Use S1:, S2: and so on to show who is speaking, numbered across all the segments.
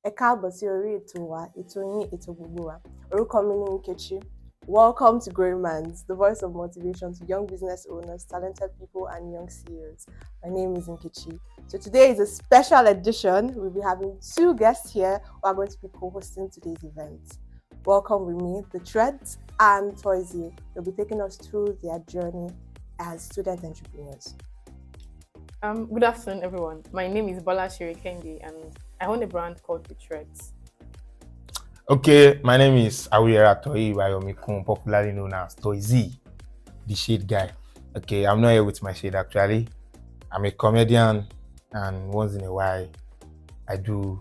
S1: Ẹ káàbọ̀ sí orí ètò wa, ètò yín, ètò gbogbo wa. Orúkọ mi ni Nkechi. Welcome to Growing Minds, the voice of motivation to young business owners, talented people, and young CEOs. My name is Nkechi. So today is a special edition. We'll be having two guests here who are going to be co-hosting today's event. Welcome with me, the Threads and Toyzeal. They'll be taking us through their journey as student entrepreneurs.
S2: Good afternoon, everyone. My name is Bola Shirikendi, and I own a brand called The Threads.
S3: Okay, my name is Awira Toyzeal, popularly known as Toyzeal, the shade guy. Okay, I'm not here with my shade actually. I'm a comedian, and once in a while, I do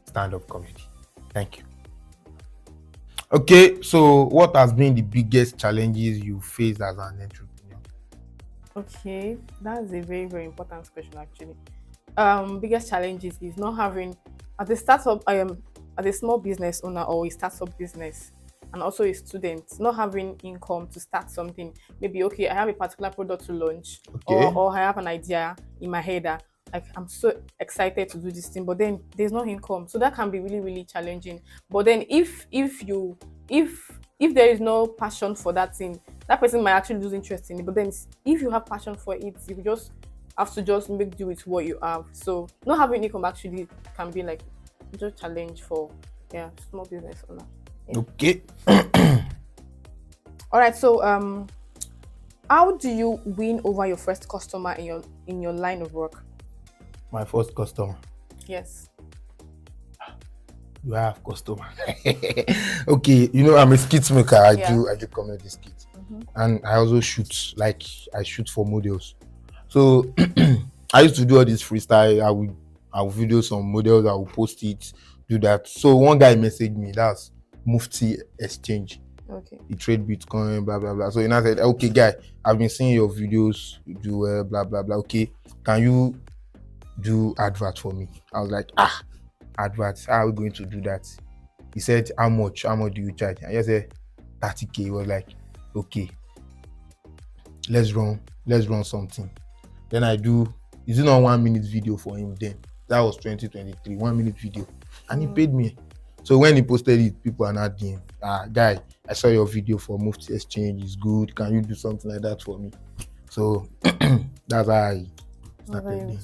S3: stand-up comedy. Thank you. Okay, so what has been the biggest challenges you faced as an entrepreneur?
S2: Okay, that's a very, very important question actually. Biggest challenges is not having, as a startup, as a small business owner or a startup business, and also a student, not having income to start something. Maybe, okay, I have a particular product to launch,
S3: Okay.
S2: or I have an idea in my head that like I'm so excited to do this thing, but then there's no income, so that can be really, really challenging. But then if there is no passion for that thing, that person might actually lose interest in it. But then if you have passion for it, you just have to just make do with what you have. So not having income actually can be like just a challenge for small business owner. Yeah.
S3: Okay.
S2: All right. So how do you win over your first customer in your line of work?
S3: My first customer.
S2: Yes.
S3: You have customer. Okay, I'm a skit maker. I do comedy skits, and I also shoot. Like I shoot for models. So I used to do all this freestyle. I will video some models. I will post it. Do that. So one guy messaged me. That's Mufti Exchange.
S2: Okay.
S3: He trade Bitcoin, blah blah blah. So he now said, "Okay, guy, I've been seeing your videos. You do blah blah blah. Okay, can you do advert for me?" I was like, adverts, how are we going to do that? He said, how much do you charge? I just said 30K. He was like, okay, let's run something. Then is it not 1 minute video for him then? That was 2023, 1 minute video. And he paid me. So when he posted it, people are not DM, guy, I saw your video for Mufti Exchange, it's good. Can you do something like that for me? So that's how I started.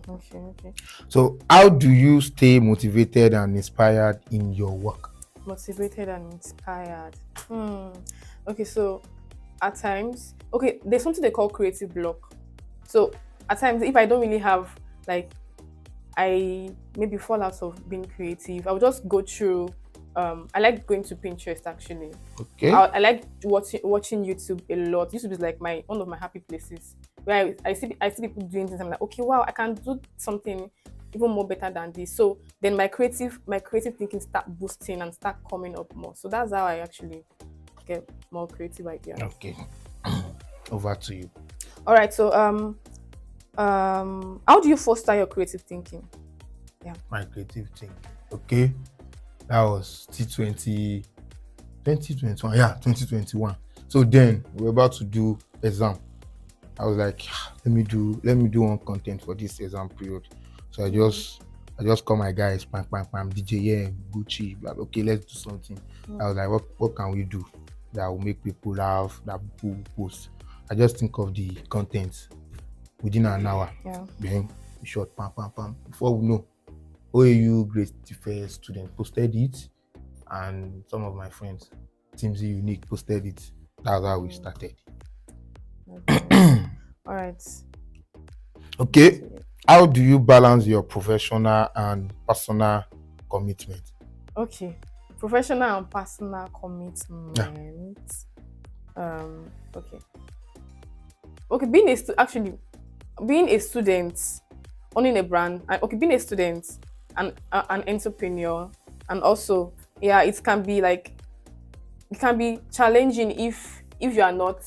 S2: Okay.
S3: So how do you stay motivated and inspired in your work?
S2: Motivated and inspired. Okay, so at times, there's something they call creative block. So at times, if I don't really have, like, I maybe fall out of being creative, I'll just go through. I like going to Pinterest actually.
S3: Okay.
S2: I like watching YouTube a lot. YouTube is like one of my happy places where I see people doing things. I'm like, okay, wow, I can do something even more better than this. So then my creative thinking start boosting and start coming up more. So that's how I actually get more creative ideas.
S3: Okay. Over to you.
S2: All right. So how do you foster your creative thinking? Yeah.
S3: My creative thinking. Okay. That was 2021. Yeah, 2021. So then we were about to do exam. I was like, let me do one content for this exam period. So I just call my guys, pam, DJ, Gucci, blah, blah. Okay, let's do something. I was like, what can we do that will make people laugh, that people will post? I just think of the content within an hour.
S2: Yeah.
S3: Then we shot pam. Before we know, OAU grade first student posted it, and some of my friends, Teamzy Unique, posted it. That's how we started.
S2: Okay. All right.
S3: Okay. How do you balance your professional and personal commitment?
S2: Okay. Professional and personal commitment. Yeah. Okay. Being a student, owning a brand, being a student and an entrepreneur, and also, it can be challenging if you are not,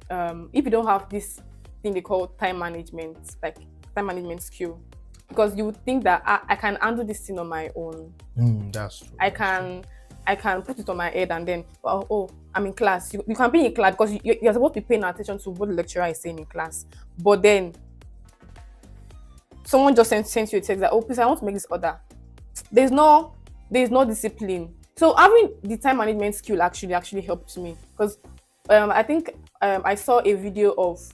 S2: if you don't have this thing they call time management skill, because you would think that I can handle this thing on my own.
S3: That's true.
S2: I can put it on my head, and then I'm in class. You can be in class because you're supposed to be paying attention to what the lecturer is saying in class, but then someone just sent you a text that, please, I want to make this order. there's no discipline. So having the time management skill actually helped me, because I think I saw a video of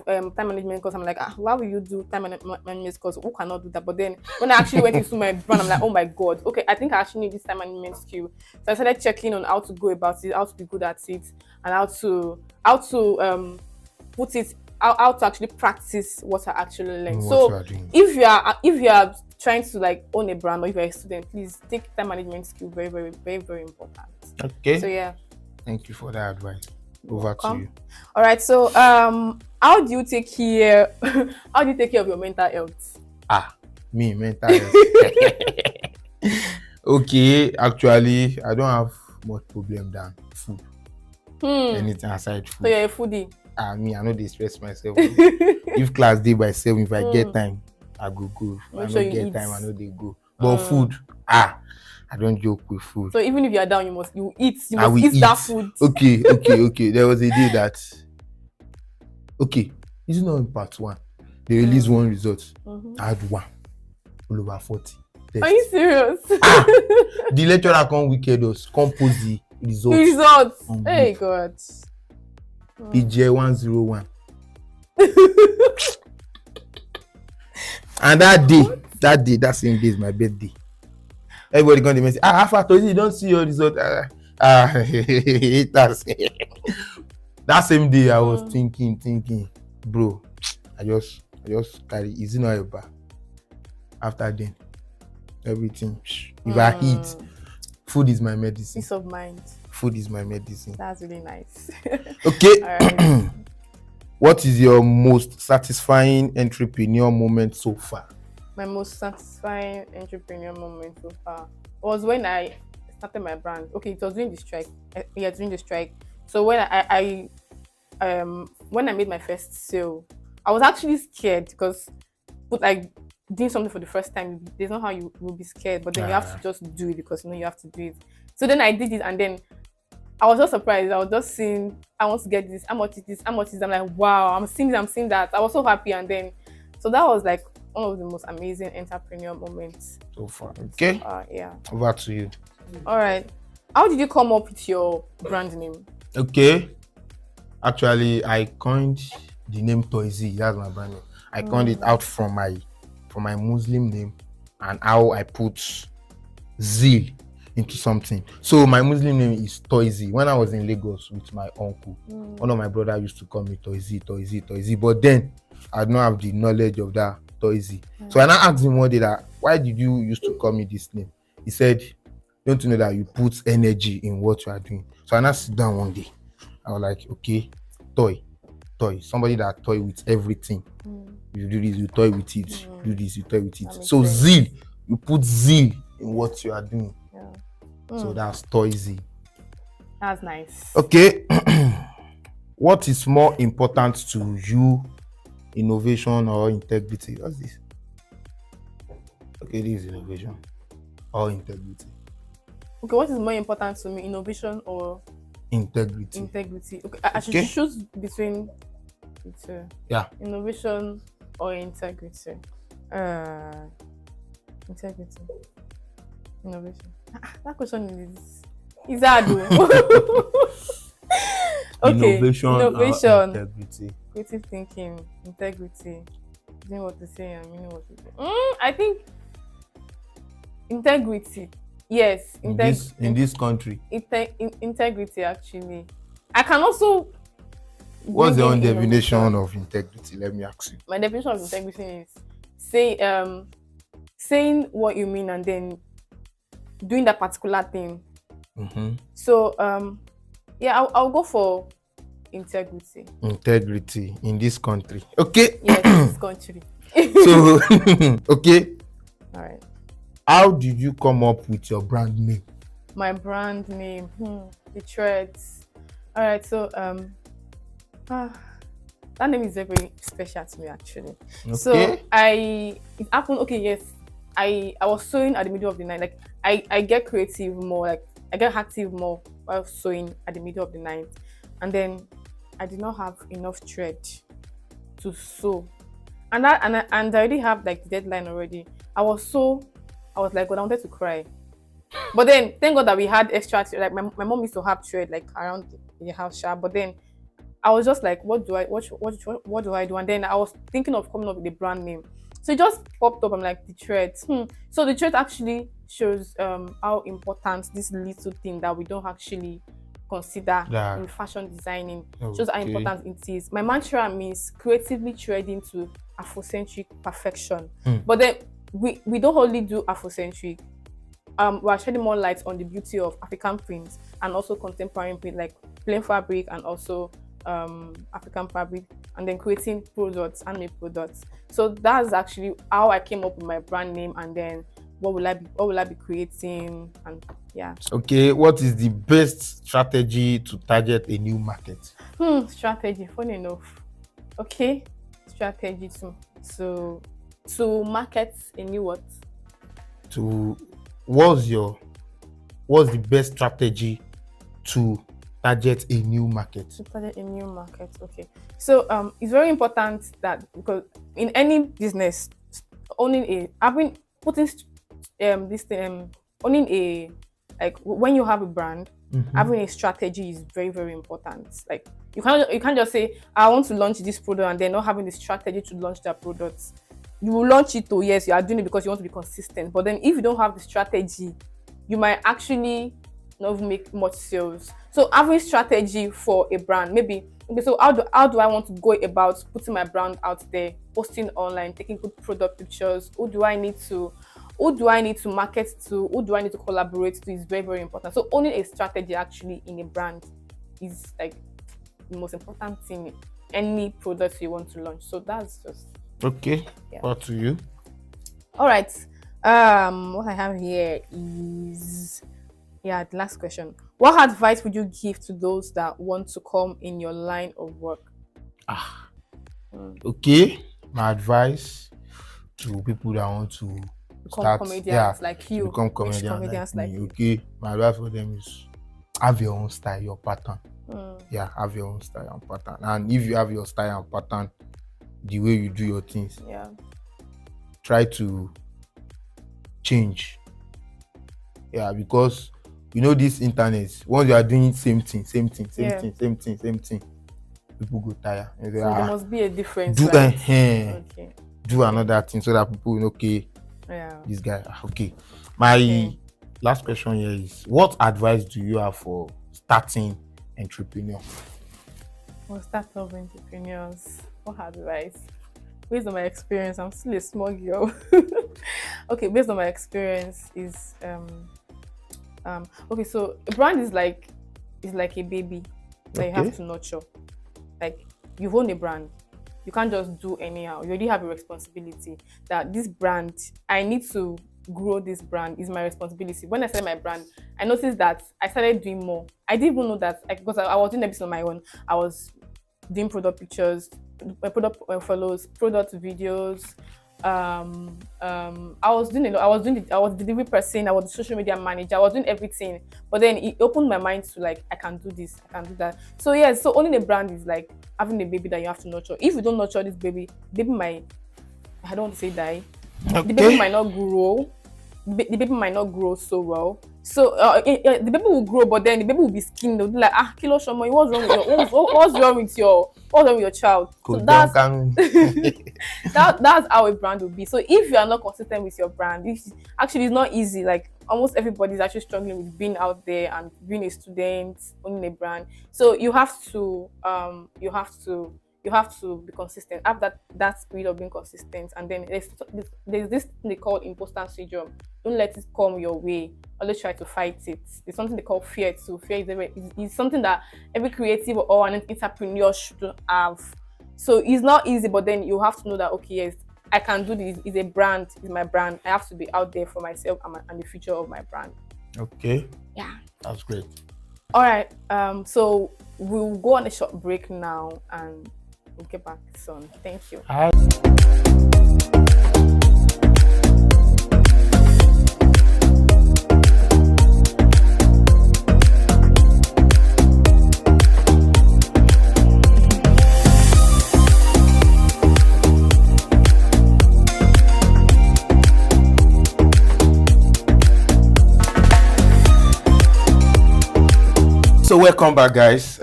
S2: time management because I'm like, why will you do time management because who cannot do that? But then when I actually went into my brand, I'm like, oh my god, okay, I think I actually need this time management skill. So I started checking on how to go about it, how to be good at it, and how to put it, how to actually practice what I actually learned.
S3: What you
S2: So
S3: are doing.
S2: if you are trying to like own a brand, or if you're a student, please take time management skill very, very, very, very important.
S3: Okay.
S2: So yeah.
S3: Thank you for that advice. Over to you.
S2: All right. So how do you take care how do you take care of your mental health?
S3: Me, mental health. Okay, actually, I don't have much problem than food. Anything aside
S2: So
S3: food.
S2: you're a foodie.
S3: Me, I know they stress myself. If class day by 7, if I get time, I go. If
S2: Make
S3: I
S2: sure
S3: don't
S2: you
S3: get
S2: eat.
S3: time, I know they go. But food, I don't joke with food.
S2: So even if you're down, you eat. You
S3: I
S2: must
S3: will
S2: eat that food.
S3: Okay. There was a day that, is it not in part 1? They released one result. I had one. All over 40.
S2: Are you serious?
S3: The lecturer come wicked us, compose the results.
S2: Results. Hey God.
S3: EJ 101. And that same day is my birthday. Everybody gonna message, after Toyzeal, you don't see your result. Haters. That same day I was thinking, bro, I just carry, is it not ever? After then, everything. If I eat, food is my medicine.
S2: Peace of mind.
S3: Food is my medicine.
S2: That's really nice.
S3: Okay.
S2: All right.
S3: What is your most satisfying entrepreneur moment so far?
S2: My most satisfying entrepreneur moment so far was when I started my brand. Okay, it was during the strike. During the strike. So when when I made my first sale, I was actually scared because, like, doing something for the first time, there's not how you will be scared, but then you have to just do it because you have to do it. So then I did it, and then I was just surprised. I was just seeing, I want to get this. How much is this? How much is this? I'm like, wow, I'm seeing this, I'm seeing that. I was so happy, and then so that was like one of the most amazing entrepreneur moments
S3: so far. Okay.
S2: Yeah.
S3: Over to you.
S2: All right. How did you come up with your brand name?
S3: Okay. Actually, I coined the name Toyzeal. That's my brand name. I coined it out from my Muslim name and how I put zeal into something. So my Muslim name is Toyzeal. When I was in Lagos with my uncle, one of my brothers used to call me Toyzeal. But then I don't have the knowledge of that Toyzeal. So when I asked him one day that, why did you used to call me this name? He said, don't you know that you put energy in what you are doing? So I sit down one day. I was like, okay, toy. Somebody that toy with everything. You do this, you toy with it. Do this, you toy with it. So sense. Zeal, you put zeal in what you are doing. Yeah. So that's Toyzeal.
S2: That's nice.
S3: Okay. What is more important to you, innovation or integrity? What's this? Okay, this is innovation or integrity.
S2: Okay, what is more important to me, innovation or
S3: integrity?
S2: Okay, I should choose between the two.
S3: Yeah.
S2: Innovation or integrity? Integrity. Innovation. That question is hard. Okay. Innovation.
S3: Integrity.
S2: Creative thinking. Integrity. Doing what to say and meaning what to do. I think integrity. Yes.
S3: In this country.
S2: Integrity, actually. I can also.
S3: What's your own definition of integrity? Let me ask you.
S2: My definition of integrity is saying what you mean and then doing that particular thing. So I'll go for integrity.
S3: Integrity in this country. Okay.
S2: Yes, in this country.
S3: So okay.
S2: All right.
S3: How did you come up with your brand name?
S2: My brand name, the Threads. All right. So that name is very special to me, actually. Okay. So it happened. Okay, yes. I was sewing at the middle of the night. Like I get creative more. Like I get active more while sewing at the middle of the night, and then I did not have enough thread to sew, and I already have like the deadline already. I was so I was like, God, I wanted to cry. But then, thank God that we had extra. Like my mom used to have thread like around the house, but then I was just like, what do I do? And then I was thinking of coming up with a brand name. So it just popped up. I'm like, the thread. So the thread actually shows how important this little thing that we don't actually consider
S3: Yeah.
S2: in fashion designing shows how
S3: Okay.
S2: important it is. My mantra means creatively threading to Afrocentric perfection. But then we don't only do Afrocentric. We are shedding more light on the beauty of African prints and also contemporary print like plain fabric and also African fabric, and then creating products, handmade products. So that's actually how I came up with my brand name, and then what will I be creating, and yeah.
S3: Okay, what is the best strategy to target a new market?
S2: Strategy, funny enough. Okay, strategy to market a new what?
S3: What's the best strategy to target a new market?
S2: To target a new market, okay. So it's very important that, because in any business, owning a like when you have a brand, having a strategy is very, very important. Like you can't just say, I want to launch this product and then not having the strategy to launch that product. You will launch it, yes, you are doing it because you want to be consistent. But then if you don't have the strategy, you might actually not make much sales. So having strategy for a brand, maybe, okay, so how do I want to go about putting my brand out there, posting online, taking good product pictures? Who do I need to market to? Who do I need to collaborate to? Is very, very important. So owning a strategy actually in a brand is like the most important thing in any product you want to launch. So that's just
S3: Okay.
S2: Yeah.
S3: What to you?
S2: all right. What I have here is the last question. What advice would you give to those that want to come in your line of work?
S3: Okay. My advice to people that want to
S2: Become comedians like you.
S3: become
S2: Rich
S3: comedians like me.
S2: you.
S3: Okay. My advice for them is have your own style, your pattern. Yeah, have your own style and pattern. And if you have your style and pattern, the way you do your things,
S2: Yeah.
S3: try to change. Yeah, because this internet, once you are doing same thing, people go tired.
S2: So there must be a difference.
S3: Do
S2: right?
S3: Okay. Do another thing so that people know, okay, this guy, okay. My last question here is, what advice do you have for starting entrepreneur?
S2: For startup entrepreneurs, what advice? Based on my experience, I'm still a small girl. Okay, based on my experience is okay, so a brand is like a baby that you have to nurture. Like you own a brand, you can't just do anyhow. You already have a responsibility that this brand, I need to grow this brand, is my responsibility. When I started my brand, I noticed that I started doing more. I didn't even know that, because I was doing everything on my own. I was doing product pictures, product follows, product videos. I was the delivery person, I was the social media manager, I was doing everything. But then it opened my mind to like, I can do this, I can do that. So so owning a brand is like having a baby that you have to nurture. If you don't nurture this baby might, I don't want to say die.
S3: Okay.
S2: The baby might not grow. The baby might not grow so well. So the baby will grow, but then the baby will be skinned. They'll be like, Kilo Shomo, what's wrong with your child? So that's that's how a brand will be. So if you are not consistent with your brand, it's not easy. Like almost everybody is actually struggling with being out there and being a student, owning a brand. So you have to be consistent, have that spirit of being consistent. And then there's this thing they call imposter syndrome. Don't let it come your way. Always try to fight it. There's something they call fear too. Fear is something that every creative or an entrepreneur should have. So it's not easy, but then you have to know that, okay, yes, I can do this. It's a brand. It's my brand. I have to be out there for myself and the future of my brand.
S3: Okay.
S2: Yeah.
S3: That's great.
S2: All right. So we'll go on a short break now and we'll get back soon. Thank you.
S3: Hi. So welcome back, guys.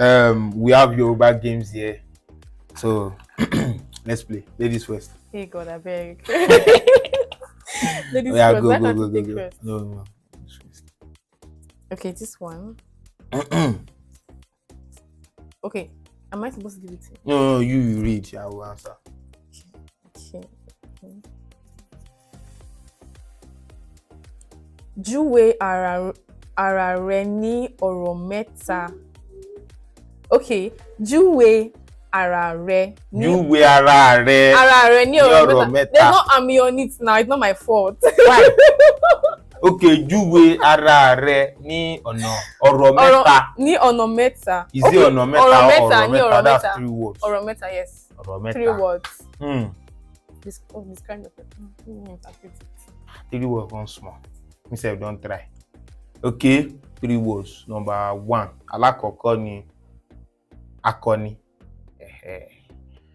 S3: We have Yoruba games here. So let's play. Ladies first.
S2: Hey God, I beg. Ladies
S3: Yeah,
S2: first.
S3: go,
S2: Why
S3: go,
S2: can't
S3: go,
S2: you
S3: go,
S2: take
S3: go.
S2: first?
S3: No.
S2: Okay, this one. Okay, am I supposed to give it to you?
S3: No, you read. I will answer.
S2: Okay. Júwe ara rẹ ní ọ̀rọ̀ mẹ́ta. Okay, júwe ara rẹ ní
S3: Júwe ara rẹ
S2: ní
S3: ní
S2: ọ̀rọ̀ mẹ́ta. There's no army on it now. It's not my fault.
S3: Why? Okay, júwe ara rẹ ní ọ̀rọ̀ mẹ́ta.
S2: Ní ọ̀nà mẹ́ta.
S3: Is it ọ̀nà mẹ́ta
S2: ọ̀rọ̀
S3: or
S2: mẹ́ta,
S3: ọ̀rọ̀
S2: ní
S3: mẹ́ta?
S2: ọ̀rọ̀
S3: That's
S2: mẹ́ta.
S3: 3 words.
S2: Ọ̀rọ̀ mẹ́ta, yes.
S3: Ọ̀rọ̀ mẹ́ta.
S2: 3 words.
S3: Hmm.
S2: Describe the
S3: 3 words, one small. Me sef don try. Okay, 3 words. Number 1. Alákọ̀ọ́kọ́ ni akọni.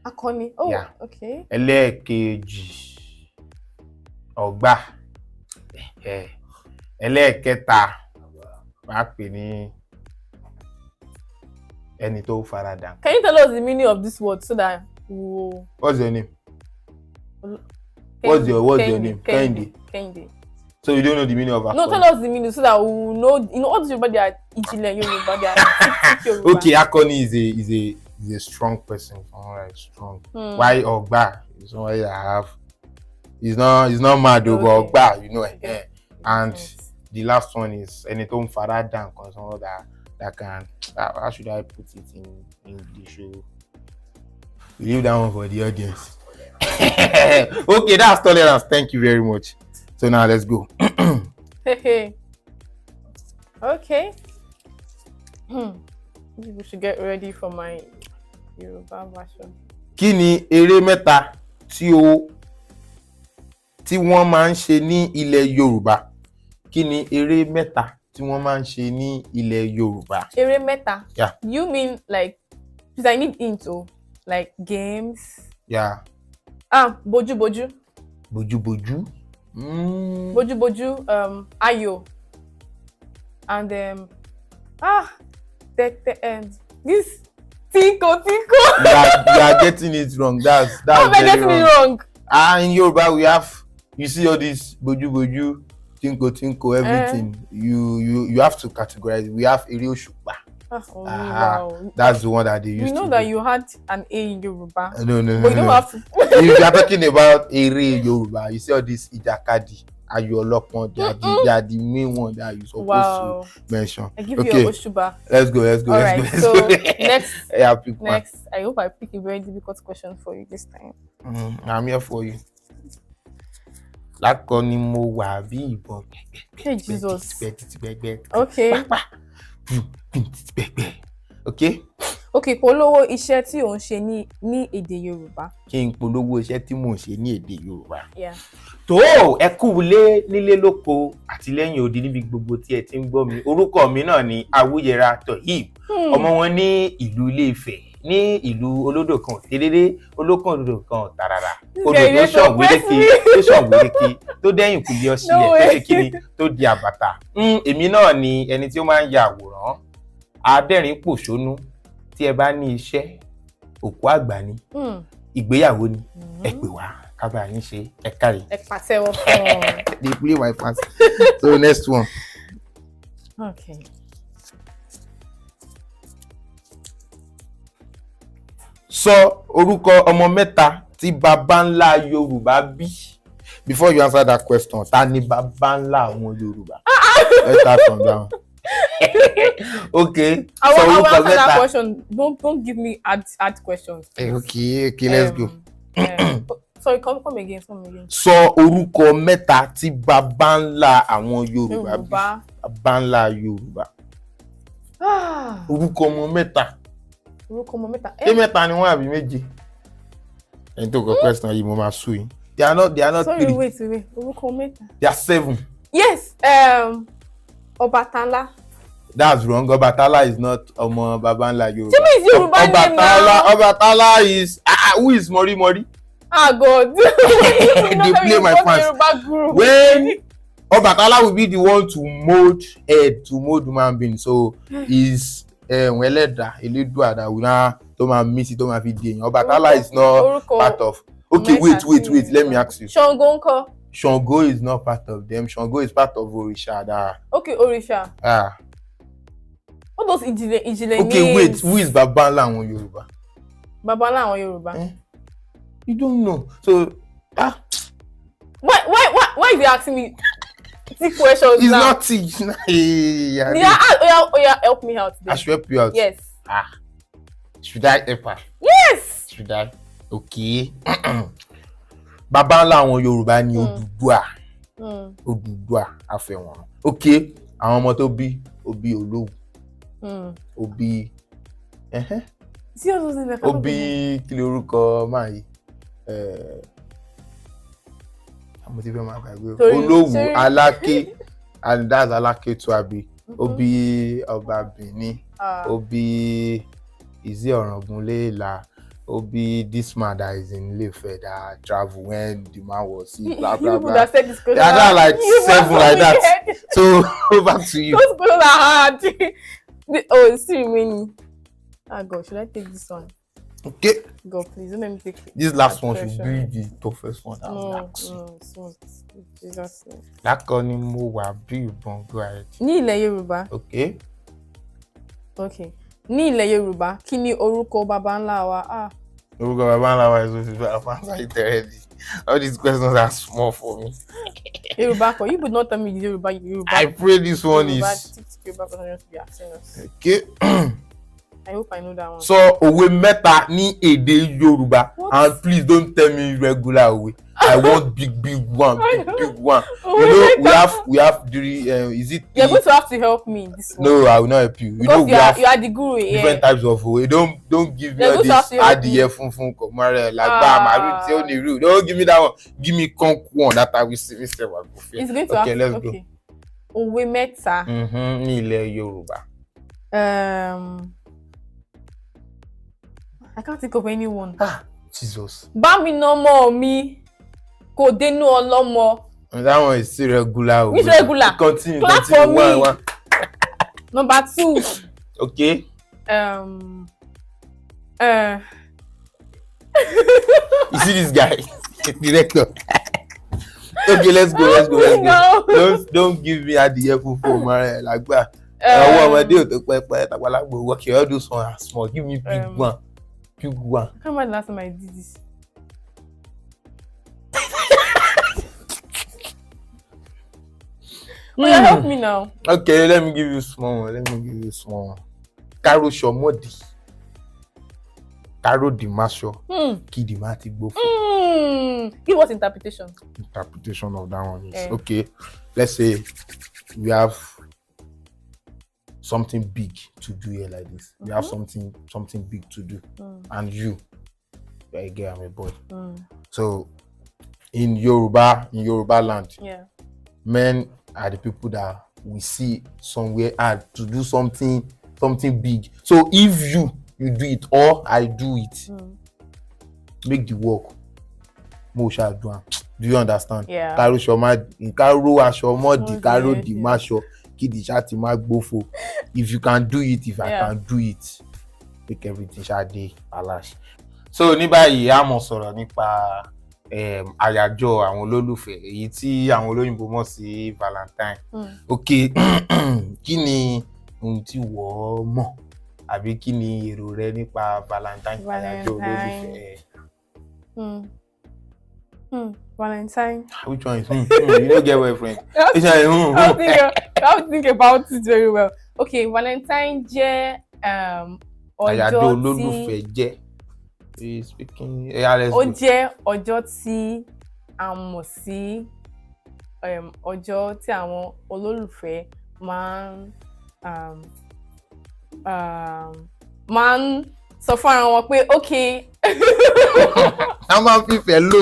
S2: Akọni. Oh,
S3: Yeah.
S2: okay.
S3: Ẹlẹ́ẹ̀kejì ọ̀gbà. Ẹlẹ́ẹ̀kẹta máa pè ní ẹni tó farada.
S2: Can you tell us the meaning of this word so that we will...
S3: What's your name? What's your name? Kehinde.
S2: Kehinde.
S3: So you don't know the meaning of akọni?
S2: No, tell us the meaning so that we will know. You know, all these people, they are Ijile Yoruba, they are Yoruba.
S3: Okay, akọni is a strong person. Alright, strong. Why Ogba? Is somebody that have. He's not mad over Ogba, you know.
S2: Okay.
S3: And the last one is ẹni tó ń farada nǹkan, someone that can. How should I put it in English? We leave that one for the audience. Okay, that's tolerance. Thank you very much. So now let's go.
S2: Hey. Okay. We should get ready for my Yoruba version.
S3: Kí ni eré mẹ́ta tí wọ́n máa ń ṣe ní ilẹ̀ Yorùbá? Kí ni eré mẹ́ta tí wọ́n máa ń ṣe ní ilẹ̀ Yorùbá?
S2: Eré mẹ́ta?
S3: Yeah.
S2: You mean like, because I need into like games?
S3: Yeah.
S2: Boju.
S3: Boju.
S2: Boju, Ayo. And this Tinko.
S3: You are getting it wrong. That's
S2: How am I getting it wrong?
S3: In Yoruba we have, you see all this boju, tinko, everything. You have to categorize. We have ere òṣùpá.
S2: Wow.
S3: That's the one that they used.
S2: We know that you had an A in Yoruba.
S3: No.
S2: But you don't have to.
S3: If you are talking about ere Yoruba, you see all this ìjàkadì, ayò ọlọ́pọ́n, they are the main one that you supposed to mention.
S2: I give you a Oshuba.
S3: Let's go.
S2: All right, so next.
S3: Yeah, pick one.
S2: Next, I hope I pick a very difficult question for you this time.
S3: I'm here for you. Lákọni mo wà bí ìbọn.
S2: Hey, Jesus.
S3: Okay.
S2: Okay, polówó iṣẹ́ tí ò ń ṣe ní èdè Yorùbá.
S3: Kí n polówó iṣẹ́ tí mò ń ṣe ní èdè Yorùbá.
S2: Yeah.
S3: Tó ẹ kú nílé lóko àti lẹ́yìn odi níbi gbogbo tí ẹ ti ń gbọ́ mi. Orúkọ mi náà ni Awúyẹra Toyzeal. Ọmọ wọn ní ìlú Ilé-Ifẹ̀, ní ìlú olódò kan tẹ́lẹ́lẹ́, olókàn odò kan tàràrà. Odò tó ṣọ̀wéréke tó dẹ́yìn kùlé ọ̀sílẹ̀ tó ṣe kíni tó di àbàtà. Èmi náà ni ẹni tí ó máa ń ya àwòrán. Adẹ́rìn pòṣónú tí ẹ bá ní iṣẹ́ òkú àgbà ni ìgbéyàwó ni ẹ pè wá kábà yín ṣe ẹ kárí.
S2: Ẹ pàtẹ́wọ́ fún ọ.
S3: They play my fans. So next one.
S2: Okay.
S3: Sọ orúkọ ọmọ mẹ́ta tí baba ńlá Yorùbá bí. Before you answer that question, ta ni baba ńlá àwọn Yorùbá? Let's start from down. Okay.
S2: I will answer that question. Don't give me hard questions.
S3: Okay, let's go.
S2: Sorry, come again.
S3: Sọ orúkọ mẹ́ta tí baba ńlá àwọn Yorùbá bí. Baba ńlá Yorùbá. Orúkọ ọmọ mẹ́ta. Ṣé mẹ́ta ni wọ́n àbí méje? Ẹni tó kọ question yìí mo máa sú yín. They are not
S2: Sorry,
S3: 3.
S2: wait. Orúkọ mẹ́ta.
S3: They are 7.
S2: Yes. Ọbàtálá.
S3: That's wrong. Ọbàtálá is not ọmọ baba ńlá Yorùbá.
S2: Ṣé mi is Yorùbá name now?
S3: Ọbàtálá is who is Mori?
S2: God.
S3: They play my fans. When Ọbàtálá will be the one to mold human being, so is ẹlẹ́dàá elédùà that will now tó máa mí sí tó máa fi di èèyàn. Ọbàtálá is not part of. Okay, wait. Let me ask you.
S2: Ṣàngó ńkọ́?
S3: Ṣàngó is not part of them. Ṣàngó is part of Òrìṣà.
S2: Okay, Òrìṣà. What those ìjìnlẹ̀ names?
S3: Okay, wait. Who is Baba ńlá àwọn Yorùbá?
S2: Baba ńlá àwọn Yorùbá.
S3: You don't know. So
S2: Why are you asking me these questions
S3: it's
S2: now?
S3: not teach.
S2: Yeah, help me out today.
S3: I should help you out.
S2: Yes.
S3: Should I help her?
S2: Yes.
S3: Should I? Okay. Baba ńlá àwọn Yorùbá ni Odùduwà. Odùduwà Afẹ́wọ̀n. Okay. Àwọn ọmọ tó bí Olówu. Obi. Obi kí lorúkọ máa yìí. Mo ti fẹ́ máa gbàgbé. Olówu Aláké, and that's Aláké Tuabi. Obi Ọba Benin. Obi Izi Ọ̀ràngúnléèlà. Obi this man that is in Ife that travel when the man was sick, blah blah blah.
S2: That said this question.
S3: There are like 7 like that. So over to you.
S2: Those questions are hard. It's still remaining. God, should I take this one?
S3: Okay.
S2: God, please don't let me take it.
S3: This last one should be the toughest one.
S2: No, it's not. Jesus.
S3: Lákọ ni mo wà bí ìbọn go ahead.
S2: Ní ilẹ̀ Yorùbá.
S3: Okay.
S2: Ní ilẹ̀ Yorùbá, kí ni orúkọ baba ńlá wa?
S3: Orúkọ baba ńlá wa is Yoruba. All these questions are small for me.
S2: Yorùbá, you would not tell me Yoruba.
S3: I pray this one is. Okay.
S2: I hope I know that one.
S3: So òwe mẹ́ta ní èdè Yorùbá. And please don't tell me regular òwe. I want big one. Big one. You know we have is it?
S2: You're going to have to help me this one.
S3: No, I will not help you.
S2: You know you are the guru.
S3: Different types of òwe. Don't give me all this adìyẹ funfun komare like màálù tí ó ní irú. Don't give me that one. Give me conk one that I will see Mr. Wagofe.
S2: It's going to
S3: okay, let's go.
S2: Òwe mẹ́ta.
S3: Ní ilẹ̀ Yorùbá.
S2: I can't think of anyone.
S3: Jesus.
S2: Bá mi ná ọmọ mi kò dénú ọlọ́mọ.
S3: That one is still regular.
S2: Which regular?
S3: Continue.
S2: Clap for me. Number 2.
S3: Okay. You see this guy? Director. Okay, let's go. Don't give me adìyẹ funfun mara like that. Ọmọdé ò tó pẹpẹ tàgbàlagbò. Okay, all those ones are small. Give me big one. Big one.
S2: I can't remember the last time I did this. Help me now.
S3: Okay, let me give you small one. Karo Shomodi. Karo Dimasho. Kidi Mati Gbofo.
S2: Give us interpretation.
S3: Interpretation of that one is okay. Let's say we have something big to do here like this. We have something big to do, and you're a girl, I'm a boy. So in Yoruba land, men are the people that we see somewhere to do something big. So if you do it or I do it, make the work. Mo shall do. Do you understand?
S2: Yeah.
S3: Karo Ashomodi, Karo Dimasho, Kidi Shati Magbofo. If you can do it, if I can do it, make everything shade alash. So ní báyìí a mọ̀ sọ̀rọ̀ nípa àyájọ́ àwọn olólùfẹ́ èyí tí àwọn olóyìnbó mọ̀ sí Valentine. Okay. Kí ni ohun tí wọ́n mọ̀ àbí kí ni èrò rẹ nípa Valentine àyájọ́ olólùfẹ́?
S2: Valentine.
S3: Which one is you don't get boyfriend?
S2: I have to think about it very well. Okay, Valentine jẹ́
S3: àyájọ́ olólùfẹ́ jẹ́. Speaking. Ó
S2: jẹ́ ọjọ́ tí a mọ̀ sí ọjọ́ tí àwọn olólùfẹ́ máa ń sọ fún ara wọn pé okay.
S3: A máa ń fífẹ́ lò.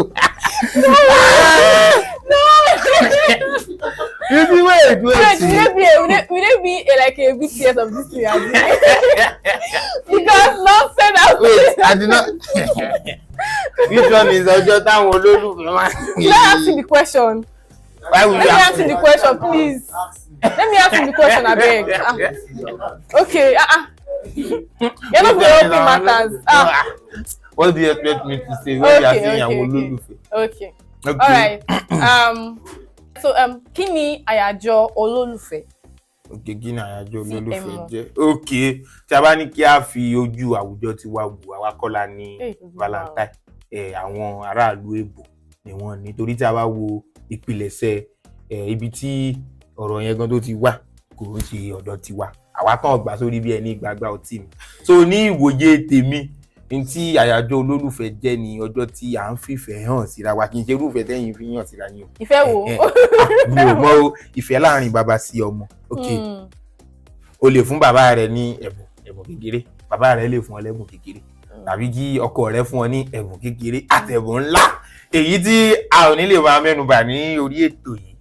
S2: No.
S3: You see, wait.
S2: Will there be like a big tears of this thing? Because not said that.
S3: Wait, I did not. Which one is ọjọ́ táwọn olólùfẹ́ máa ń?
S2: Let me ask you the question.
S3: Why would you
S2: ask him the question, please? Let me ask him the question, I beg. Okay. You're not going to open matters.
S3: What do you expect me to say when you are saying àwọn olólùfẹ́?
S2: Okay. All right. So kí ni àyájọ́ olólùfẹ́?
S3: Okay, kí ni àyájọ́ olólùfẹ́ jẹ́? Okay, tí a bá ní kí a fi ojú àwùjọ ti wá wò, àwa kọ́ la ní Valentine. Àwọn aráàlú èbò ni wọ́n ní, torí tí a bá wo ìpilẹ̀ṣẹ̀ ibi tí ọ̀rọ̀ yẹn gan tó ti wà kò ń ṣe ọ̀dọ̀ tiwa. Àwa kàn gbà sórí bí ẹni gbàgbà ọtí mi. So ní ìwòye tèmi, tí àyájọ́ olólùfẹ́ jẹ́ ní ọjọ́ tí à ń fìfẹ́ hàn síra wa, kì í ṣe irúfẹ́ tẹ́yìn fi hàn síra yín o.
S2: Ìfẹ́ wo?
S3: Mi ò mọ̀ o, ìfẹ́ láàrin bàbá sí ọmọ. Okay. O lè fún bàbá rẹ ní ẹ̀bùn kékeré, bàbá rẹ lè fún ọ lẹ́bùn kékeré, tàbí kí ọkọ rẹ fún ọ ní ẹ̀bùn kékeré àtẹ̀bùn ńlá, èyí tí a ò ní lè máa mẹ́nubà ní orí ètò yìí.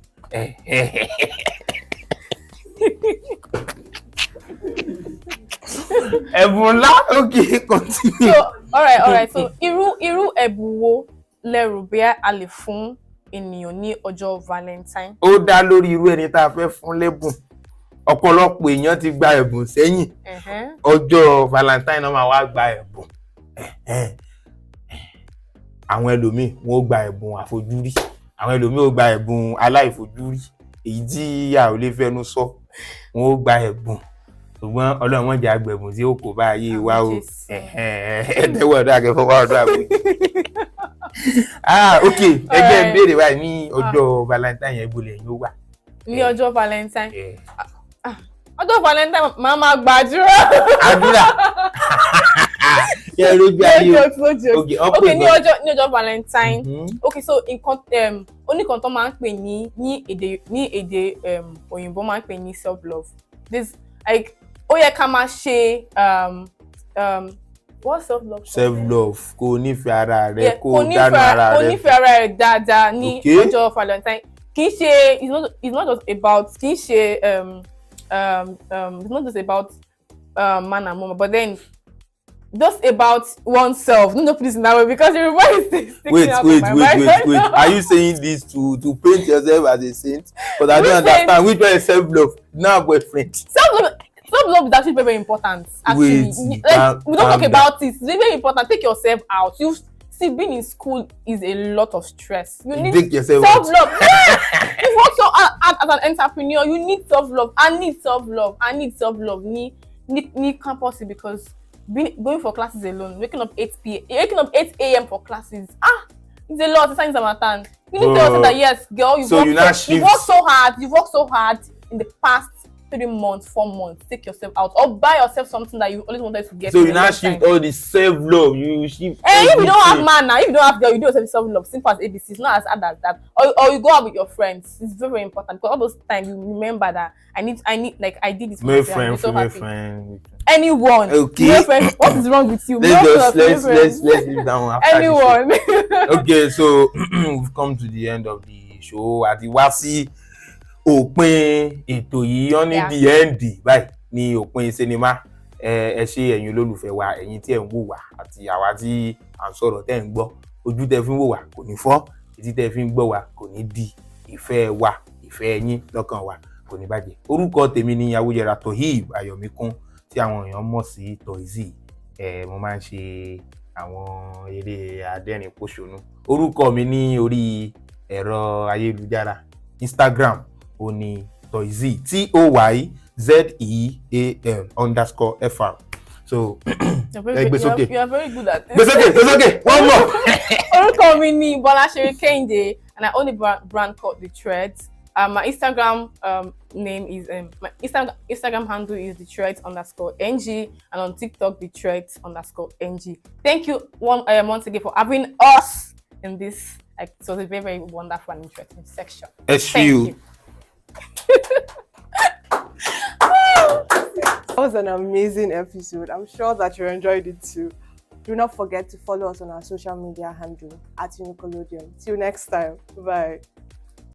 S3: Ẹ̀bùn ńlá. Okay, continue.
S2: So all right. So irú ẹ̀bùn wo lẹ́rù bí a lè fún ènìyàn ní ọjọ́ Valentine?
S3: Ó dá lórí irú ẹni tá a fẹ́ fún lẹ́bùn. Ọ̀pọ̀lọpọ̀ èèyàn ti gba ẹ̀bùn sẹ́yìn. Ọjọ́ Valentine náà máa wá gba ẹ̀bùn. Àwọn ẹlòmíì wọ́n ó gba ẹ̀bùn àfojúrí. Àwọn ẹlòmíì ó gba ẹ̀bùn aláìfojúrí. Èyí tí a ò lè fẹnu sọ. Wọ́n ó gba ẹ̀bùn. Ṣùgbọ́n Ọlọ́run wọ́n jẹ́ agbẹ̀bùn tí ó kò bá ayé wa o. Ẹ̀ẹ́dẹ́wọ̀ ọ̀dọ́ akẹ́kọ̀ọ́ wá ọ̀dọ́ àbújá. Okay, ẹgbẹ́ ń béèrè báyìí ní ọjọ́ Valentine yẹn gbọ́lẹ̀ yóò wà.
S2: Ní ọjọ́ Valentine. Ọjọ́ Valentine máa gbàdúrà.
S3: Àdúrà. Yẹ lójú ayé o.
S2: Okay, ní ọjọ́ Valentine. Okay, so nǹkan oníkan tó máa ń pè ní èdè òyìnbó máa ń pè ní self love. This like ó yẹ ká máa ṣe what self love?
S3: Self love, kò nífẹ̀ẹ́ ara rẹ, kò dánú ara rẹ.
S2: Kò nífẹ̀ẹ́ ara rẹ dáadáa ní ọjọ́ Valentine. Kì í ṣe it's not just about kì í ṣe it's not just about man and woman, but then just about oneself. No, please now, because your voice is sticking out of my mind.
S3: Wait. Are you saying this to paint yourself as a saint? But I don't understand. Which one is self-love? Now boyfriend.
S2: Self-love is actually very, very important. Actually, we don't talk about it. It's very, very important. Take yourself out. You see, being in school is a lot of stress. You need
S3: take yourself
S2: self-love. Yeah. You work so hard as an entrepreneur. You need self-love. I need self-love. Need campus because going for classes alone, waking up 8 a.m. for classes. It's a lot. It's a time. You need to tell yourself that yes, girl, you work so hard in the past 3 months, 4 months. Take yourself out or buy yourself something that you always wanted to get.
S3: So you now shift all the self-love. You shift.
S2: If you don't have man now, if you don't have girl, you do yourself self-love. Simple as ABC. It's not as hard as that. Or you go out with your friends. It's very, very important because all those times you remember that I need like I did this.
S3: My friend.
S2: Anyone.
S3: Okay.
S2: My friend, what is wrong with you?
S3: Let's leave that one after
S2: anyone.
S3: Okay, so we've come to the end of the show. Àti wá sí òpin ètò yìí on the end báyìí ní òpin sinimá. Ẹ ṣé ẹ̀yin olólùfẹ́ wa, ẹ̀yin tí ẹ ń wò wá àti àwa tí à ń sọ̀rọ̀ tẹ́ ń gbọ́. Ojú tẹ́ fi ń wò wá kò ní fọ́, etí tẹ́ fi ń gbọ́ wá kò ní di. Ìfẹ́ wa, ìfẹ́ yín lọ́kàn wa kò ní bàjẹ́. Orúkọ tèmi ni Awóyẹra Toyzeal Ayọ̀míkún tí àwọn èèyàn mọ̀ sí Toyzeal. Mo máa ń ṣe àwọn eré adẹ́rìn pòṣónú. Orúkọ mi ní orí ẹ̀rọ ayélujára Instagram ó ní Toyzeal TOYZEAL_FR. So
S2: you are very good at this.
S3: It's okay. One more.
S2: Orúkọ mi ní Bọ́láṣeré Kẹ́hìndé and I own a brand called The Threads. My Instagram name is my Instagram handle is TheThreads_NG and on TikTok TheThreads_NG. Thank you once again for having us in this. It was a very, very wonderful and interesting section.
S3: Thank you.
S1: That was an amazing episode. I'm sure that you enjoyed it too. Do not forget to follow us on our social media handle @Unicolodium. Till next time. Bye.